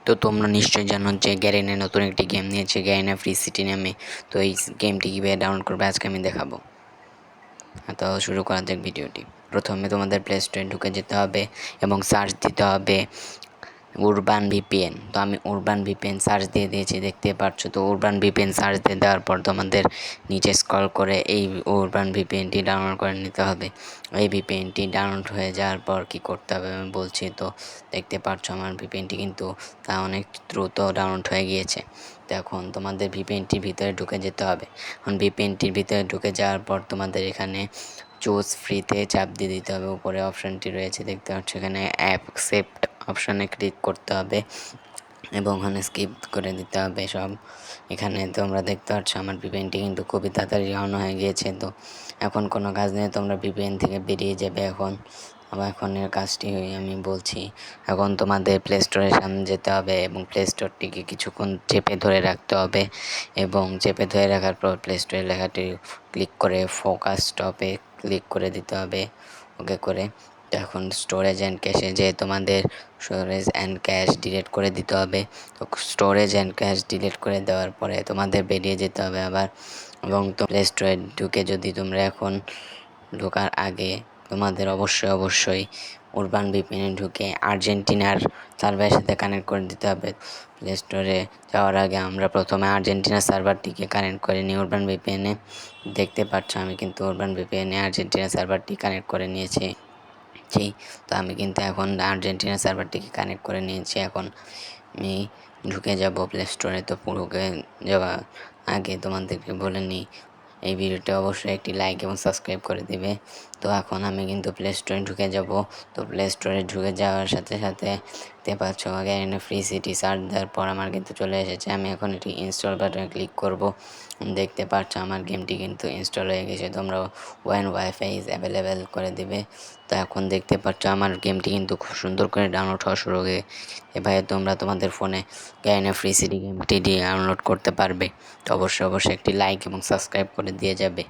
তো তোমরা নিশ্চয়ই জানো যে গ্যারেনে নতুন একটি গেম নিয়েছে, গ্যারেনা ফ্রি সিটি নামে। তো এই গেমটি কীভাবে ডাউনলোড করবে আজকে আমি দেখাবো। তো শুরু করা যাক ভিডিওটি। প্রথমে তোমাদের প্লে স্টোরে ঢুকে যেতে হবে এবং সার্চ দিতে হবে উরবান ভিপিএন। তো আমি উরবান ভিপিএন সার্চ দিয়ে দিয়েছি, দেখতে পাচ্ছ। তো উরবান ভিপিএন সার্চ দিয়ে দেওয়ার পর তোমাদের নিচে স্ক্রল করে এই উরবান ভিপিএনটি ডাউনলোড করে নিতে হবে। এই ভিপিএনটি ডাউনলোড হয়ে যাওয়ার পর কি করতে হবে আমি বলছি। তো দেখতে পাচ্ছ আমার ভিপিএনটি কিন্তু তা অনেক দ্রুত ডাউনলোড হয়ে গিয়েছে। তো এখন তোমাদের ভিপিএনটির ভিতরে ঢুকে যেতে হবে। এখন ভিপিএনটির ভিতরে ঢুকে যাওয়ার পর তোমাদের এখানে চুজ ফ্রিতে চাপ দিয়ে দিতে হবে। উপরে অপশানটি রয়েছে, দেখতে পাচ্ছ। এখানে অ্যাকসেপ্ট অপশানে ক্লিক করতে হবে এবং ওখানে স্কিপ করে দিতে হবে সব। এখানে তোমরা দেখতে পাচ্ছ আমার ভিপিএনটি কিন্তু খুবই তাড়াতাড়ি অন হয়ে গিয়েছে। তো এখন কোনো কাজ নেই, তোমরা ভিপিএন থেকে বেরিয়ে যাবে। এখনের কাজটি আমি বলছি। এখন তোমাদের প্লে স্টোরের সামনে যেতে হবে এবং প্লে স্টোরটিকে কিছুক্ষণ চেপে ধরে রাখতে হবে এবং চেপে ধরে রাখার পর প্লে স্টোরের লেখাটি ক্লিক করে ফোকাস স্টপে ক্লিক করে দিতে হবে, ওকে করে। এখন স্টোরেজ অ্যান্ড ক্যাশে যে তোমাদের স্টোরেজ অ্যান্ড ক্যাশ ডিলিট করে দিতে হবে। তো স্টোরেজ অ্যান্ড ক্যাশ ডিলিট করে দেওয়ার পরে তোমাদের বেরিয়ে যেতে হবে আবার। এবং তো প্লে স্টোরে ঢুকে যদি তোমরা এখন ঢোকার আগে তোমাদের অবশ্যই উরবান ভিপিএনে ঢুকে আর্জেন্টিনার সার্ভারের সাথে কানেক্ট করে দিতে হবে। প্লে স্টোরে যাওয়ার আগে আমরা প্রথমে আর্জেন্টিনার সার্ভারটিকে কানেক্ট করে নিই উরবান ভিপিএনে। দেখতে পাচ্ছ আমি কিন্তু উরবান ভিপিএনে আর্জেন্টিনার সার্ভারটি কানেক্ট করে নিয়েছি। তো আমি কিন্তু এখন আর্জেন্টিনার সার্ভারটিকে কানেক্ট করে নিয়েছি। এখন আমি ঢুকে যাব প্লে স্টোরে। তো ঢুকে যাওয়া আগে তোমাদেরকে বলে নিই, এই ভিডিওটা অবশ্যই একটি লাইক এবং সাবস্ক্রাইব করে দিবে। তো এখন আমি কিন্তু প্লে স্টোরে ঢুকে যাব। তো প্লে স্টোরে ঢুকে যাওয়ার সাথে সাথে দেখতে পাচ্ছ গ্যারেনা ফ্রি সিটি সার্চ দেওয়ার পর আমার কিন্তু চলে এসেছে। আমি এখন এটি ইনস্টল বাটনে ক্লিক করব। দেখতে পাচ্ছ আমার গেমটি কিন্তু ইনস্টল হয়ে গেছে। তোমরা ওয়ান ওয়াইফাই ইজ অ্যাভেলেবেল করে দিবে। তো এখন দেখতে পাচ্ছ আমার গেমটি কিন্তু খুব সুন্দর করে ডাউনলোড হওয়া শুরু হয়ে। এভাবে তোমরা তোমাদের ফোনে গ্যারেনা ফ্রি সিটি গেমটি ডাউনলোড করতে পারবে। তো অবশ্যই একটি লাইক এবং সাবস্ক্রাইব করে দিয়ে যাবে।